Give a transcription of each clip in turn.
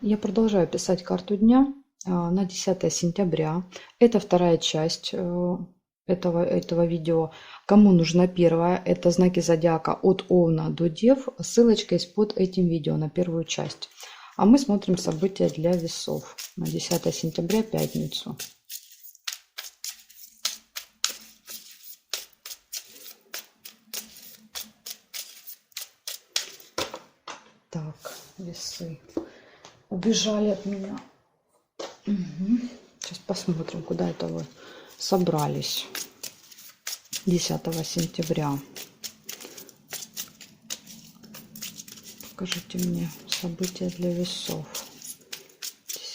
Я продолжаю писать карту дня на 10 сентября. Это вторая часть этого видео. Кому нужна первая, это знаки зодиака от Овна до Дев. Ссылочка есть под этим видео на первую часть. А мы смотрим события для весов на 10 сентября, пятницу. Так, весы убежали от меня. Угу. Сейчас посмотрим, куда это вы собрались 10 сентября. Покажите мне события для весов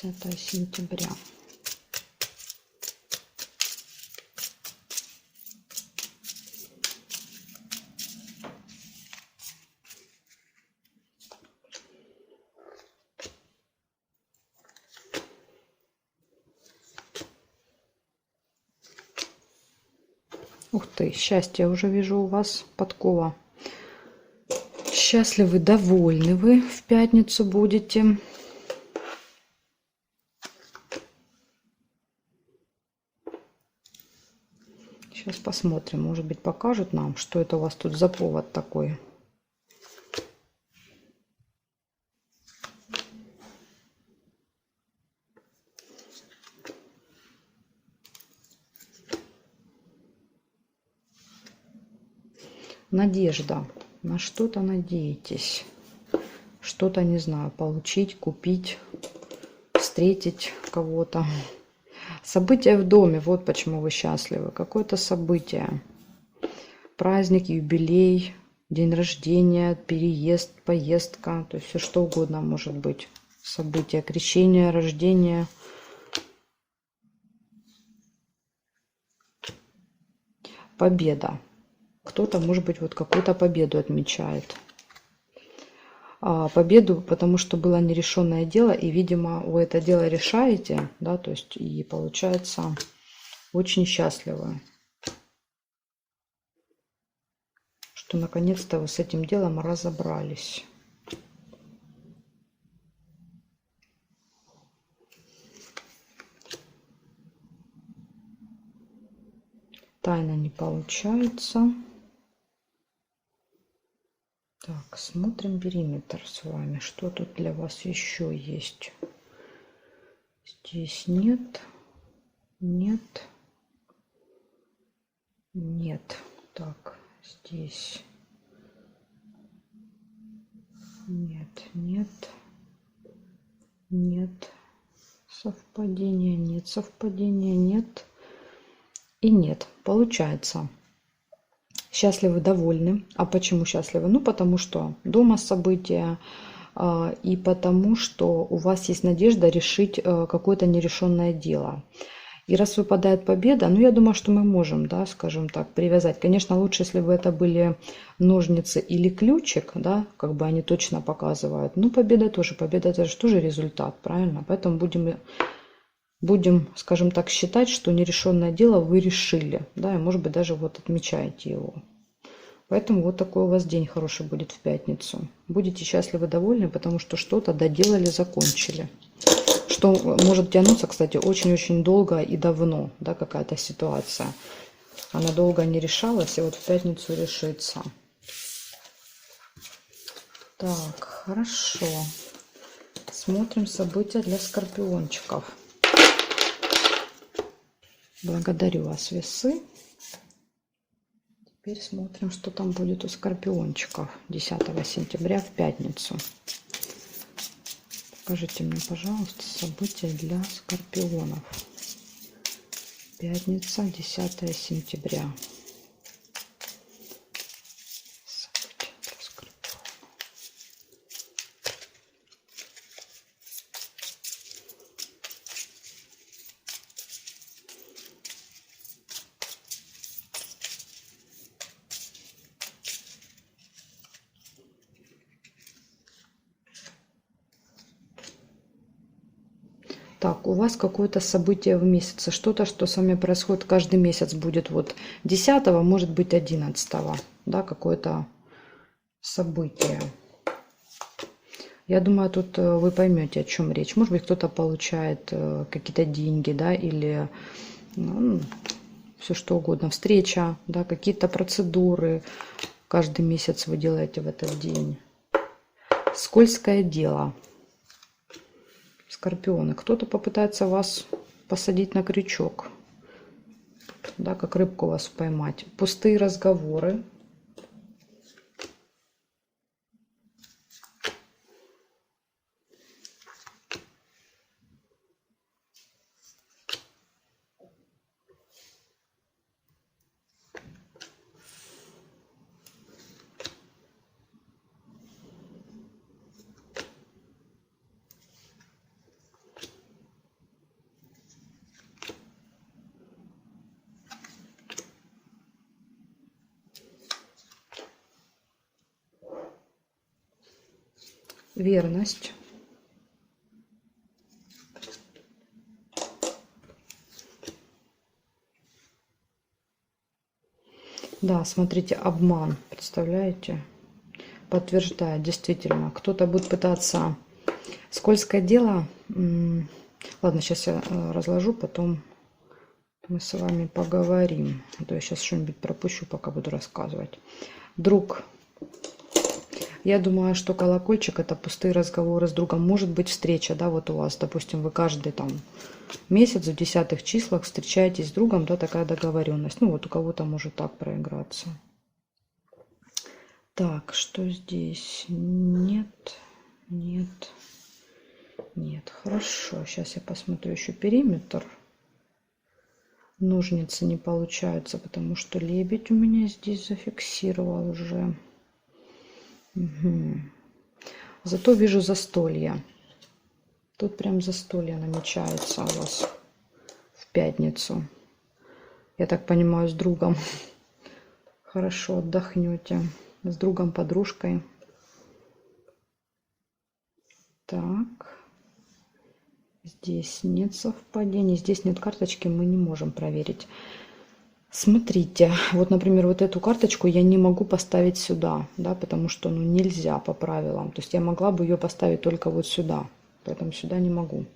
10 сентября. Ух ты, счастье уже вижу у вас, подкова. Счастливы, довольны вы в пятницу будете. Сейчас посмотрим, может быть, покажут нам, что это у вас тут за повод такой. Надежда. На что-то надеетесь. Что-то, не знаю, получить, купить, встретить кого-то. События в доме. Вот почему вы счастливы. Какое-то событие. Праздник, юбилей, день рождения, переезд, поездка. То есть все что угодно может быть. События, крещение, рождение. Победа. Кто-то, может быть, вот какую-то победу отмечает. Победу, потому что было нерешенное дело, и, видимо, вы это дело решаете, да, то есть, и получается, очень счастливы, что наконец-то вы с этим делом разобрались. Тайна не получается. Так, смотрим периметр с вами. Что тут для вас еще есть? Здесь нет. Нет. Нет. Так, здесь. Нет, нет. Нет. Совпадения нет. Совпадения нет. И нет. Получается. Счастливы, довольны. А почему счастливы? Ну, потому что дома события, и потому что у вас есть надежда решить какое-то нерешенное дело. И раз выпадает победа, ну, я думаю, что мы можем, да, скажем так, привязать. Конечно, лучше, если бы это были ножницы или ключик, да, как бы они точно показывают. Ну, победа это же тоже результат, правильно? Поэтому будем, скажем так, считать, что нерешенное дело вы решили, да, и, может быть, даже вот отмечаете его. Поэтому вот такой у вас день хороший будет в пятницу. Будете счастливы, довольны, потому что что-то доделали, закончили. Что может тянуться, кстати, очень-очень долго и давно, да, какая-то ситуация. Она долго не решалась, и вот в пятницу решится. Так, хорошо. Смотрим события для скорпиончиков. Благодарю вас, весы. Теперь смотрим, что там будет у скорпиончиков 10 сентября в пятницу. Покажите мне, пожалуйста, события для скорпионов. Пятница, 10 сентября. События для скорпионов. Так, у вас какое-то событие в месяце, что-то, что с вами происходит каждый месяц будет вот 10, может быть 11, да, какое-то событие. Я думаю, тут вы поймете, о чем речь. Может быть, кто-то получает какие-то деньги, да, или ну, все что угодно, встреча, да, какие-то процедуры каждый месяц вы делаете в этот день. Скользкое дело. Скорпионы. Кто-то попытается вас посадить на крючок, да, как рыбку вас поймать. Пустые разговоры. Верность. Да, смотрите, обман, представляете? Подтверждает, действительно. Кто-то будет пытаться... Скользкое дело... Ладно, сейчас я разложу, потом мы с вами поговорим. А то я сейчас что-нибудь пропущу, пока буду рассказывать. Друг. Я думаю, что колокольчик — это пустые разговоры с другом. Может быть, встреча, да, вот у вас, допустим, вы каждый там месяц в 10-х числах встречаетесь с другом, да, такая договоренность. Ну, вот у кого-то может так проиграться. Так, что здесь? Нет, нет, нет. Хорошо, сейчас я посмотрю еще периметр. Ножницы не получаются, потому что лебедь у меня здесь зафиксировал уже. Угу. Зато вижу застолье. Тут прям застолье намечается у вас в пятницу. Я так понимаю, с другом. Хорошо отдохнете. С другом, подружкой. Так. Здесь нет совпадений. Здесь нет карточки, мы не можем проверить. Смотрите, вот, например, вот эту карточку я не могу поставить сюда, да, потому что, ну, нельзя по правилам. То есть я могла бы ее поставить только вот сюда, поэтому сюда не могу.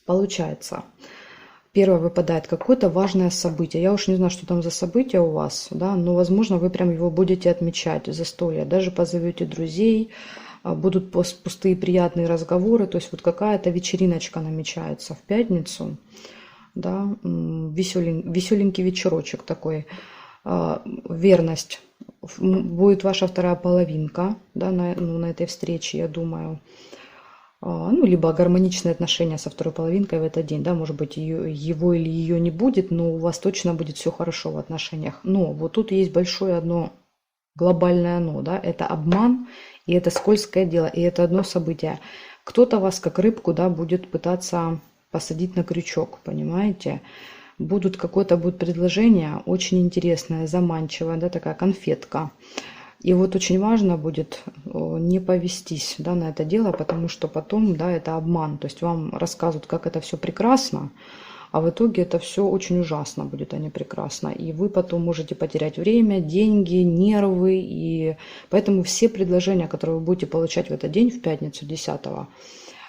Получается, первое выпадает какое-то важное событие. Я уж не знаю, что там за событие у вас, да, но, возможно, вы прям его будете отмечать, застолье. Даже позовете друзей, будут пустые приятные разговоры. То есть вот какая-то вечериночка намечается в пятницу. Да, веселенький вечерочек такой. Верность. Будет ваша вторая половинка, да, на этой встрече, я думаю. Ну, либо гармоничные отношения со второй половинкой в этот день, да, может быть, его или ее не будет, но у вас точно будет все хорошо в отношениях. Но вот тут есть большое одно глобальное но, да, это обман, и это скользкое дело, и это одно событие. Кто-то вас, как рыбку, да, будет пытаться посадить на крючок, понимаете? Какое-то будет предложение очень интересное, заманчивое, да, такая конфетка. И вот очень важно будет не повестись, да, на это дело, потому что потом, да, это обман. То есть вам рассказывают, как это все прекрасно, а в итоге это все очень ужасно будет, а не прекрасно. И вы потом можете потерять время, деньги, нервы. И поэтому все предложения, которые вы будете получать в этот день, в пятницу 10-го,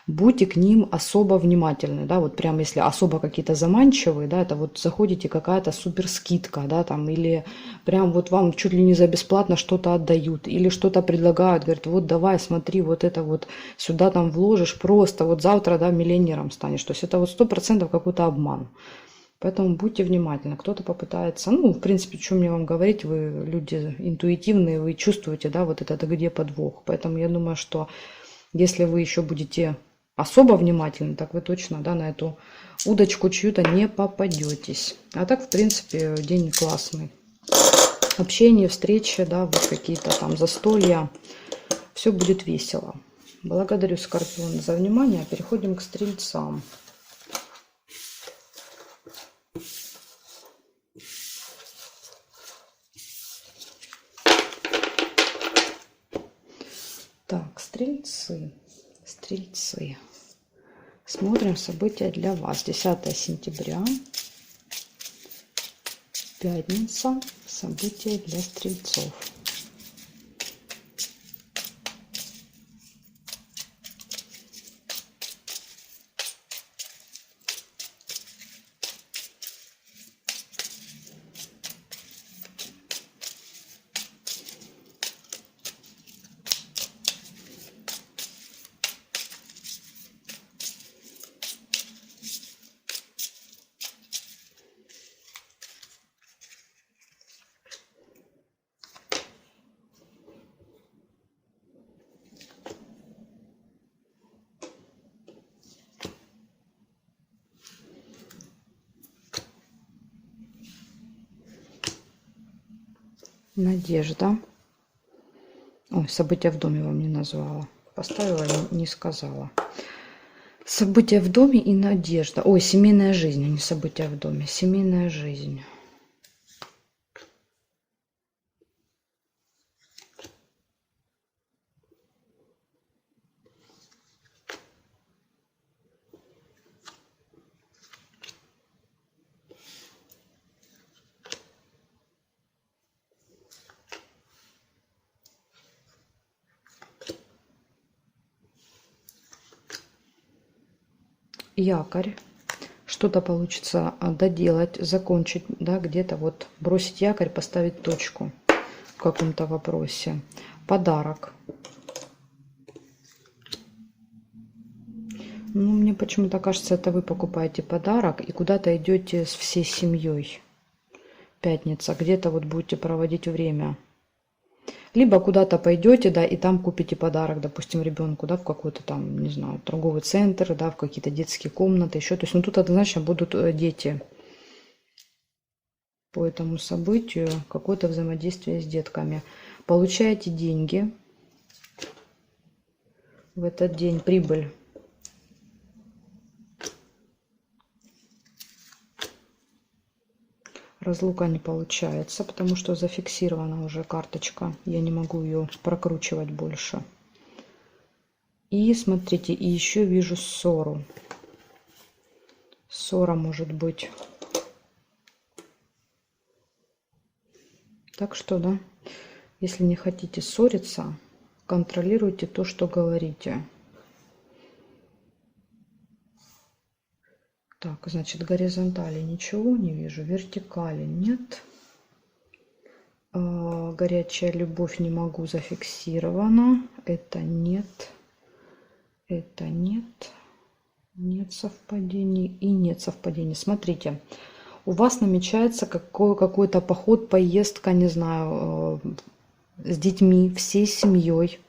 будьте к ним особо внимательны, да, вот прям если особо какие-то заманчивые, да, это вот заходите, какая-то супер скидка, да, там, или прям вот вам чуть ли не за бесплатно что-то отдают, или что-то предлагают, говорят, вот давай, смотри, вот это вот сюда там вложишь, просто вот завтра, да, миллионером станешь, то есть это вот 100% какой-то обман. Поэтому будьте внимательны. Кто-то попытается, ну, в принципе, что мне вам говорить, вы люди интуитивные, вы чувствуете, да, вот это где подвох. Поэтому я думаю, что если вы еще будете особо внимательны, так вы точно, да, на эту удочку чью-то не попадетесь. А так, в принципе, день классный. Общение, встречи, да, вот какие-то там застолья. Все будет весело. Благодарю, Скорпион, за внимание. Переходим к Стрельцам. Так, Стрельцы. Стрельцы. Смотрим события для вас. 10 сентября. Пятница. События для Стрельцов. надежда. Ой, события в доме вам не назвала. Поставила и не сказала. События в доме и надежда. Ой, семейная жизнь, а не события в доме. Семейная жизнь. Якорь. Что-то получится доделать, закончить, да, где-то вот бросить якорь, поставить точку в каком-то вопросе. Подарок. Ну, мне почему-то кажется, это вы покупаете подарок и куда-то идете с всей семьей. Пятница. Где-то вот будете проводить время. Либо куда-то пойдете, да, и там купите подарок, допустим, ребенку, да, в какой-то там, не знаю, торговый центр, да, в какие-то детские комнаты, еще. То есть, ну, тут однозначно будут дети по этому событию, какое-то взаимодействие с детками. Получаете деньги в этот день, прибыль. Разлука не получается, потому что зафиксирована уже карточка. Я не могу ее прокручивать больше. И смотрите, и еще вижу ссору. Ссора может быть. Так что, да, если не хотите ссориться, контролируйте то, что говорите. Так, значит, горизонтали ничего не вижу, вертикали нет. Горячая любовь не могу, зафиксирована. Это нет. Это нет. Нет совпадений и нет совпадений. Смотрите, у вас намечается какой-то поход, поездка, не знаю, с детьми, всей семьей.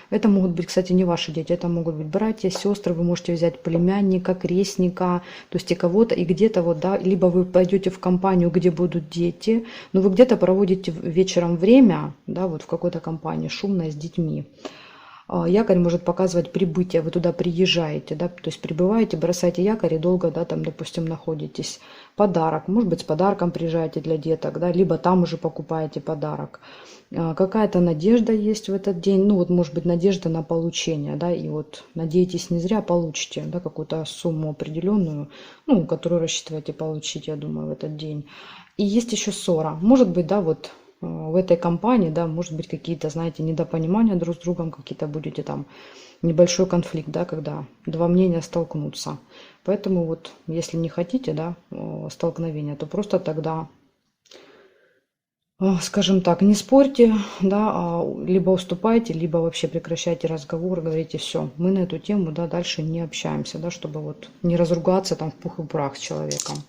Это могут быть, кстати, не ваши дети, это могут быть братья, сестры, вы можете взять племянника, крестника, то есть и кого-то, и где-то вот, да, либо вы пойдете в компанию, где будут дети, но вы где-то проводите вечером время, да, вот в какой-то компании шумной с детьми. Якорь может показывать прибытие, вы туда приезжаете, да, то есть прибываете, бросаете якорь и долго, да, там, допустим, находитесь. Подарок, может быть, с подарком приезжаете для деток, да, либо там уже покупаете подарок. Какая-то надежда есть в этот день, ну вот, может быть, надежда на получение, да, и вот надеетесь не зря, получите, да, какую-то сумму определенную, ну, которую рассчитываете получить, я думаю, в этот день. И есть еще ссора, может быть, да, вот в этой компании, да, может быть, какие-то, знаете, недопонимания друг с другом, какие-то будете там, небольшой конфликт, да, когда два мнения столкнутся. Поэтому вот, если не хотите, да, столкновения, то просто тогда, скажем так, не спорьте, да, либо уступайте, либо вообще прекращайте разговор, говорите, все, мы на эту тему, да, дальше не общаемся, да, чтобы вот не разругаться там в пух и прах с человеком.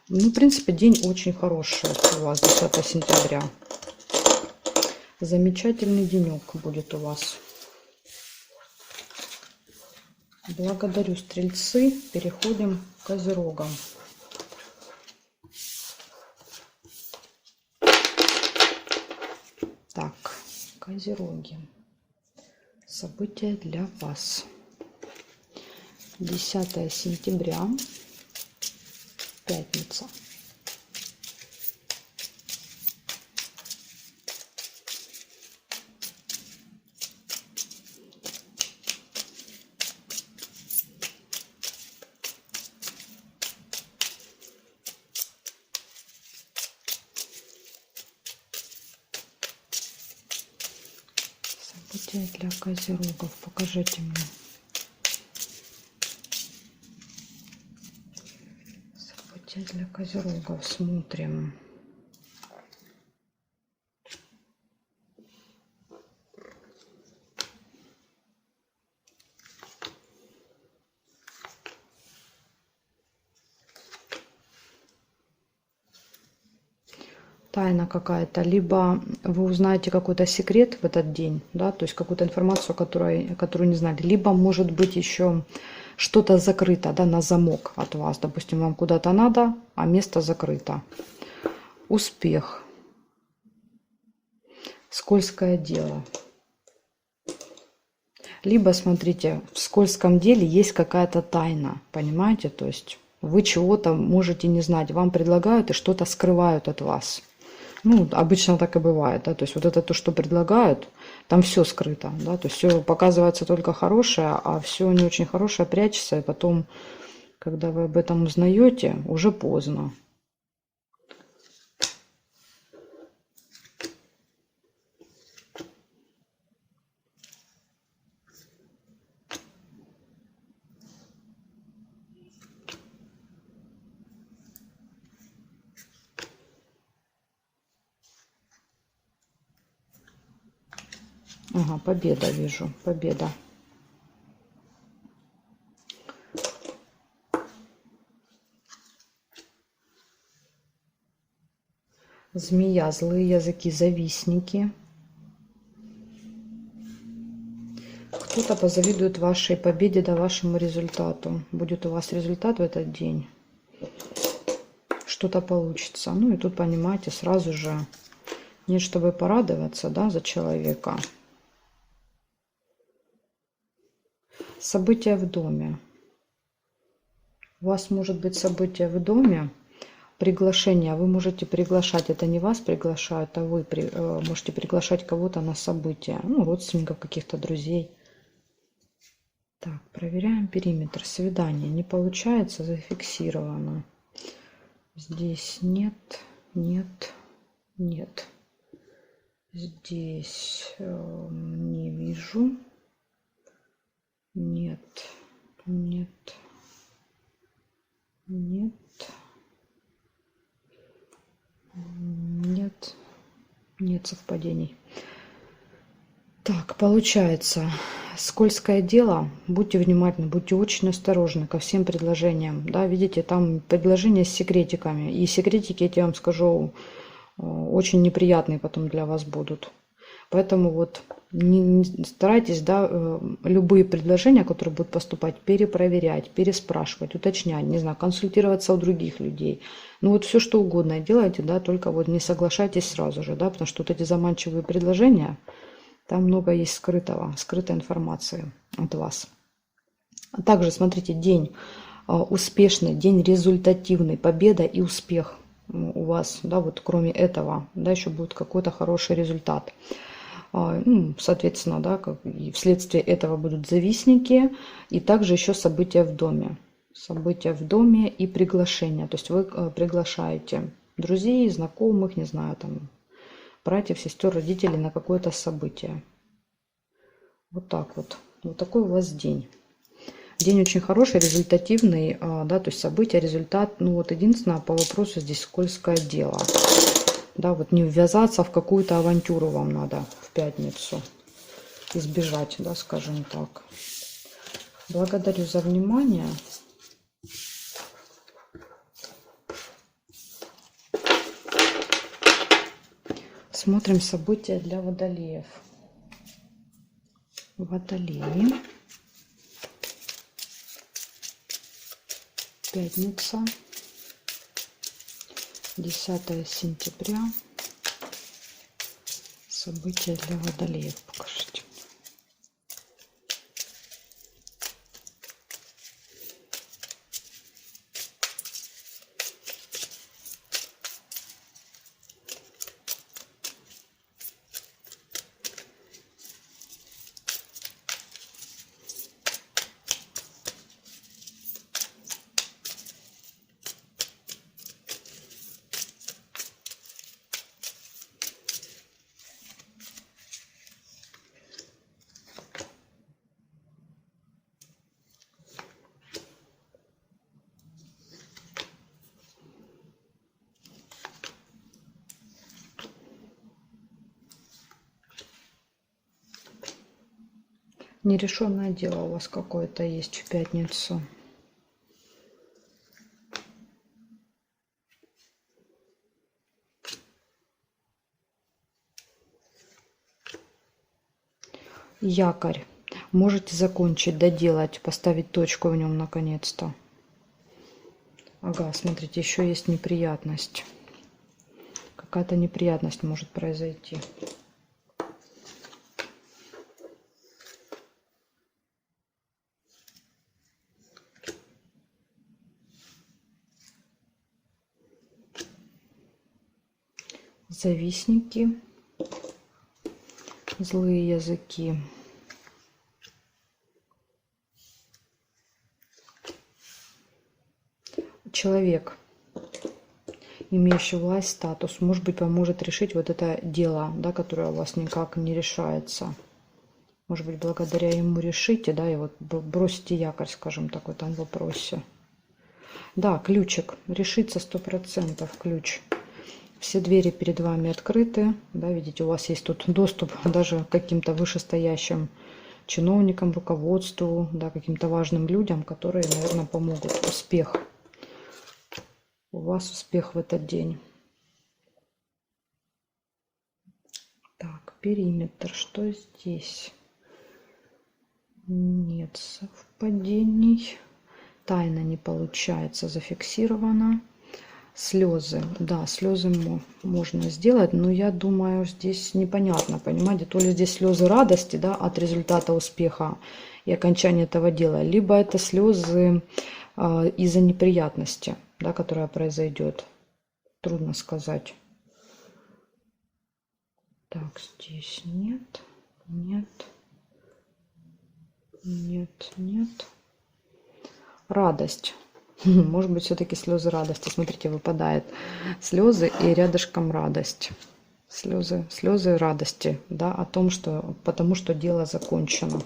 Ну, в принципе, день очень хороший у вас, 10 сентября. Замечательный денек будет у вас. Благодарю, стрельцы. Переходим к козерогам. Так, козероги. События для вас. 10 сентября. Пятница. События для козерогов. Покажите мне. Для козерогов смотрим. Тайна какая-то, либо вы узнаете какой-то секрет в этот день, да, то есть какую-то информацию, которую не знали, либо может быть еще что-то закрыто, да, на замок от вас. Допустим, вам куда-то надо, а место закрыто. Успех. скользкое дело. Либо, смотрите, в скользком деле есть какая-то тайна, понимаете? То есть вы чего-то можете не знать, вам предлагают и что-то скрывают от вас. Ну, обычно так и бывает, да, то есть вот это то, что предлагают, там все скрыто, да, то есть все показывается только хорошее, а все не очень хорошее прячется, и потом, когда вы об этом узнаете, уже поздно. Ага, победа вижу, победа. Змея, злые языки, завистники. Кто-то позавидует вашей победе, да, вашему результату. Будет у вас результат в этот день. Что-то получится. Ну и тут, понимаете, сразу же нет, чтобы порадоваться, да, за человека. События в доме. У вас может быть событие в доме, приглашение. Вы можете приглашать, это не вас приглашают, а вы можете приглашать кого-то на событие. Ну, родственников, каких-то друзей. Так, проверяем периметр. Свидание. Не получается, зафиксировано. Здесь нет, нет, нет. Здесь не вижу. Нет, нет, нет, нет, нет совпадений. Так, получается, скользкое дело. Будьте внимательны, будьте очень осторожны ко всем предложениям. Да, видите, там предложения с секретиками. И секретики, я вам скажу, очень неприятные потом для вас будут. Поэтому вот не старайтесь, да, любые предложения, которые будут поступать, перепроверять, переспрашивать, уточнять, не знаю, консультироваться у других людей. Ну вот все что угодно делайте, да, только вот не соглашайтесь сразу же, да, потому что вот эти заманчивые предложения, там много есть скрытой информации от вас. А также, смотрите, день успешный, день результативный, победа и успех у вас, да, вот кроме этого, да, еще будет какой-то хороший результат. Ну, соответственно, да, и вследствие этого будут завистники, и также еще события в доме. События в доме и приглашения. То есть вы приглашаете друзей, знакомых, не знаю, там, братьев, сестер, родителей на какое-то событие. Вот так вот. Вот такой у вас день. День очень хороший, результативный, да, то есть события, результат. Ну вот единственное, по вопросу здесь скользкое дело. Да, вот не ввязаться в какую-то авантюру вам надо в пятницу. Избежать, да, скажем так. Благодарю за внимание. Смотрим события для водолеев. Водолеи. Пятница. 10 сентября. События для водолеев. Покажите. Нерешенное дело у вас какое-то есть в пятницу. Якорь. Можете закончить, доделать, поставить точку в нем наконец-то. Ага, смотрите, еще есть неприятность. Какая-то неприятность может произойти. завистники, злые языки. Человек, имеющий власть, статус, может быть, поможет решить вот это дело, да, которое у вас никак не решается. Может быть, благодаря ему решите, да, и вот бросите якорь, скажем так, в этом вопросе. Да, ключик, решится 100%, ключ. Все двери перед вами открыты, да, видите, у вас есть тут доступ даже к каким-то вышестоящим чиновникам, руководству, да, каким-то важным людям, которые, наверное, помогут. Успех. У вас успех в этот день. Так, периметр, что здесь? Нет совпадений. Тайна не получается, зафиксирована. Слезы, да, слезы можно сделать, но я думаю, здесь непонятно, понимаете, то ли здесь слезы радости, да, от результата успеха и окончания этого дела, либо это слезы из-за неприятности, да, которая произойдет. Трудно сказать. Так, здесь нет, нет, нет, нет. Радость. Может быть, все-таки слезы радости. Смотрите, выпадает слезы и рядышком радость. Слезы радости, да, о том, что, потому что дело закончено.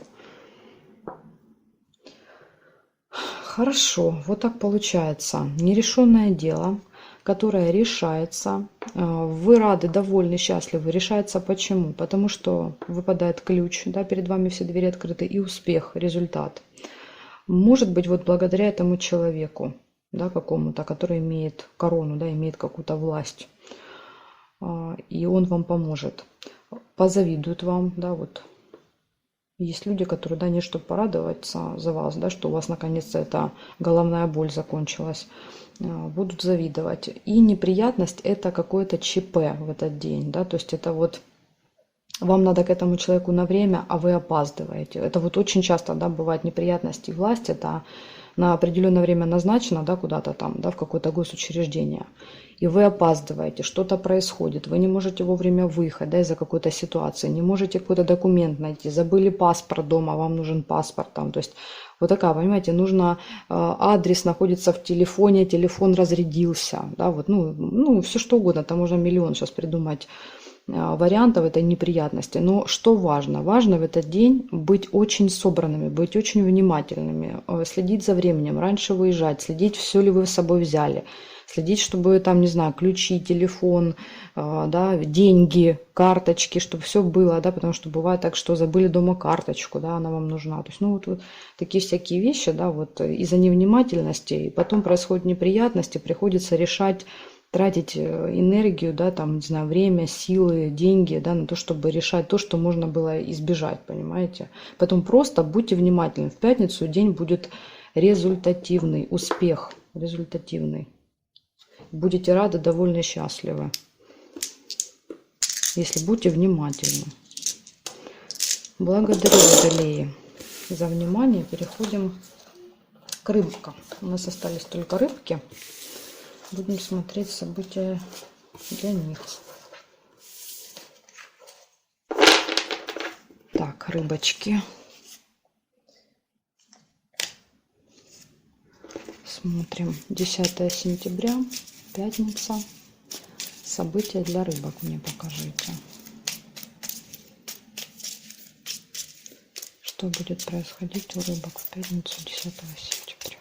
Хорошо, вот так получается. Нерешенное дело, которое решается. Вы рады, довольны, счастливы. Решается почему? Потому что выпадает ключ, да, перед вами все двери открыты, и успех, результат. Может быть, вот благодаря этому человеку, да, какому-то, который имеет корону, да, имеет какую-то власть, и он вам поможет. Позавидуют вам, да, вот. Есть люди, которые, да, не чтобы порадоваться за вас, да, что у вас наконец-то эта головная боль закончилась, будут завидовать. И неприятность — это какое-то ЧП в этот день, да, то есть это вот вам надо к этому человеку на время, а вы опаздываете. Это вот очень часто, да, бывают неприятности. Власть это на определенное время назначено, да, куда-то там, да, в какое-то госучреждение. И вы опаздываете, что-то происходит, вы не можете вовремя выехать, да, из-за какой-то ситуации, не можете какой-то документ найти, забыли паспорт дома, вам нужен паспорт там, то есть вот такая, понимаете, нужно, адрес находится в телефоне, телефон разрядился, да, вот, ну все что угодно, там можно миллион сейчас придумать вариантов этой неприятности. Но что важно? Важно в этот день быть очень собранными, быть очень внимательными, следить за временем, раньше выезжать, следить, все ли вы с собой взяли, следить, чтобы там, не знаю, ключи, телефон, да, деньги, карточки, чтобы все было, да, потому что бывает так, что забыли дома карточку, да, она вам нужна. То есть, ну, вот такие всякие вещи, да, вот из-за невнимательности, и потом происходят неприятности, приходится решать, тратить энергию, да, там, не знаю, время, силы, деньги, да, на то, чтобы решать то, что можно было избежать, понимаете. Поэтому просто будьте внимательны. В пятницу день будет результативный, успех результативный. Будете рады, довольны, счастливы, если будете внимательны. Благодарю, водолеи, за внимание. Переходим к рыбкам. У нас остались только рыбки. Будем смотреть события для них. Так, рыбочки. Смотрим. 10 сентября, пятница. События для рыбок мне покажите. Что будет происходить у рыбок в пятницу 10 сентября?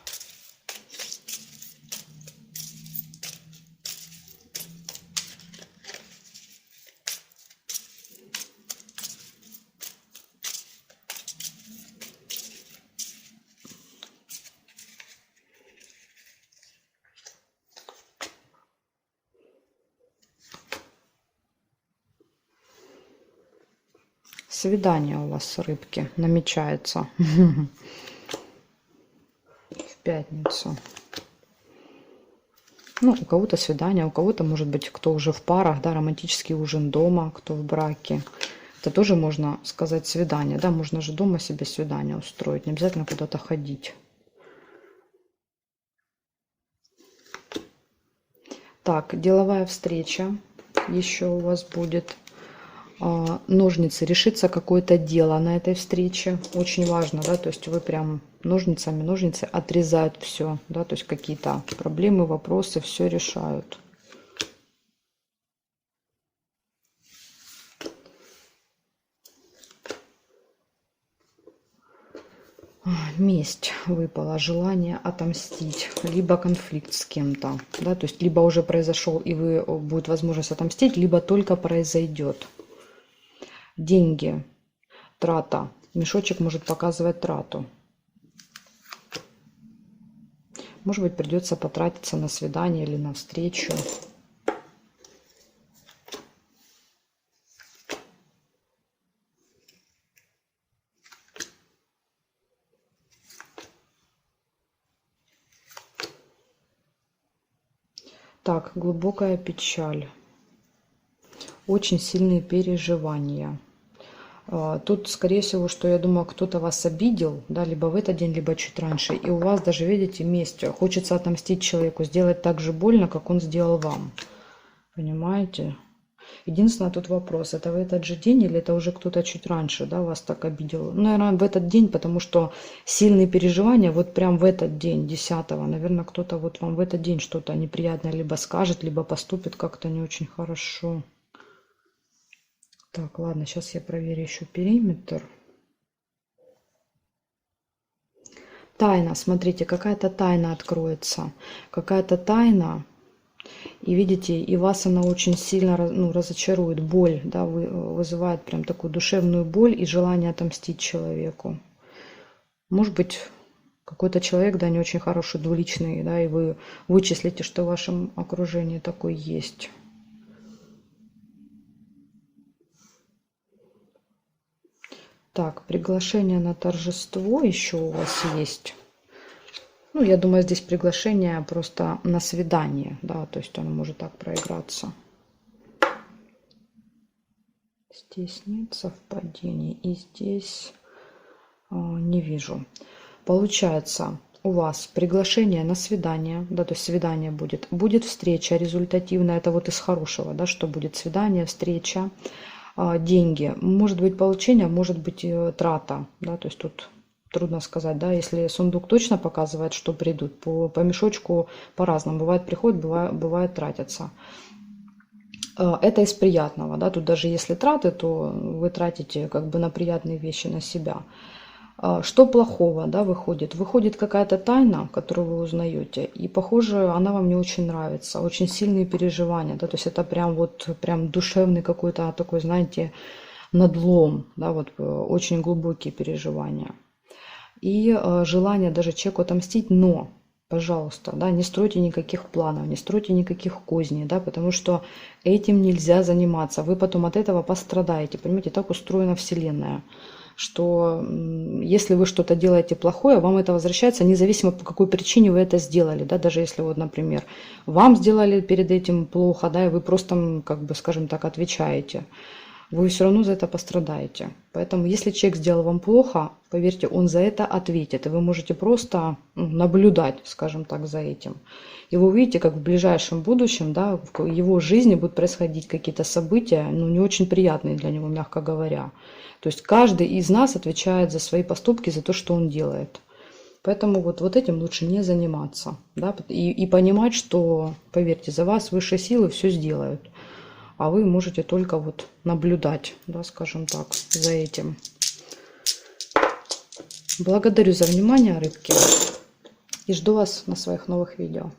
Свидание у вас, рыбки, намечается в пятницу. Ну, у кого-то свидание, у кого-то, может быть, кто уже в парах, да, романтический ужин дома, кто в браке. Это тоже можно сказать свидание, да, можно же дома себе свидание устроить, не обязательно куда-то ходить. Так, деловая встреча еще у вас будет. Ножницы, решится какое-то дело на этой встрече. Очень важно, да, то есть вы прям ножницы отрезают все, да, то есть какие-то проблемы, вопросы, все решают. Месть выпала, желание отомстить, либо конфликт с кем-то, да, то есть либо уже произошел и вы будет возможность отомстить, либо только произойдет. Деньги, трата, мешочек может показывать трату. Может быть, придется потратиться на свидание или на встречу. Так, глубокая печаль. Очень сильные переживания. Тут, скорее всего, что я думаю, кто-то вас обидел, да, либо в этот день, либо чуть раньше. И у вас даже, видите, месть. Хочется отомстить человеку, сделать так же больно, как он сделал вам. Понимаете? Единственное, тут вопрос, это в этот же день или это уже кто-то чуть раньше, да, вас так обидел? Ну, наверное, в этот день, потому что сильные переживания вот прям в этот день, 10-го, наверное, кто-то вот вам в этот день что-то неприятное либо скажет, либо поступит как-то не очень хорошо. Так, ладно, сейчас я проверю еще периметр. Тайна, смотрите, какая-то тайна откроется. Какая-то тайна. И видите, и вас она очень сильно разочарует. Боль, да, вызывает прям такую душевную боль и желание отомстить человеку. Может быть, какой-то человек, да, не очень хороший, двуличный, да, и вы вычислите, что в вашем окружении такой есть. Так, приглашение на торжество еще у вас есть. Ну, я думаю, здесь приглашение просто на свидание, да, то есть оно может так проиграться. Здесь нет совпадений, и здесь не вижу. Получается, у вас приглашение на свидание, да, то есть свидание будет. Будет встреча результативная, это вот из хорошего, да, что будет свидание, встреча. Деньги. Может быть получение, может быть трата. Да, то есть тут трудно сказать. Да, если сундук точно показывает, что придут, по мешочку по-разному. Бывает приходят, бывает тратятся. Это из приятного. Да, тут даже если траты, то вы тратите как бы на приятные вещи на себя. Что плохого, да, выходит? Выходит какая-то тайна, которую вы узнаете, и, похоже, она вам не очень нравится. Очень сильные переживания, да, то есть это прям вот, прям душевный какой-то такой, знаете, надлом, да, вот очень глубокие переживания. И желание даже человеку отомстить, но, пожалуйста, да, не стройте никаких планов, не стройте никаких козней, да, потому что этим нельзя заниматься. Вы потом от этого пострадаете, понимаете, так устроена Вселенная, что если вы что-то делаете плохое, вам это возвращается, независимо по какой причине вы это сделали, да, даже если вот, например, вам сделали перед этим плохо, да, и вы просто, как бы, скажем так, отвечаете, вы все равно за это пострадаете. Поэтому, если человек сделал вам плохо, поверьте, он за это ответит, и вы можете просто наблюдать, скажем так, за этим. И вы увидите, как в ближайшем будущем, да, в его жизни будут происходить какие-то события, ну, не очень приятные для него, мягко говоря. То есть каждый из нас отвечает за свои поступки, за то, что он делает. Поэтому вот этим лучше не заниматься. Да? И понимать, что, поверьте, за вас высшие силы все сделают. А вы можете только вот наблюдать, да, скажем так, за этим. Благодарю за внимание, рыбки. И жду вас на своих новых видео.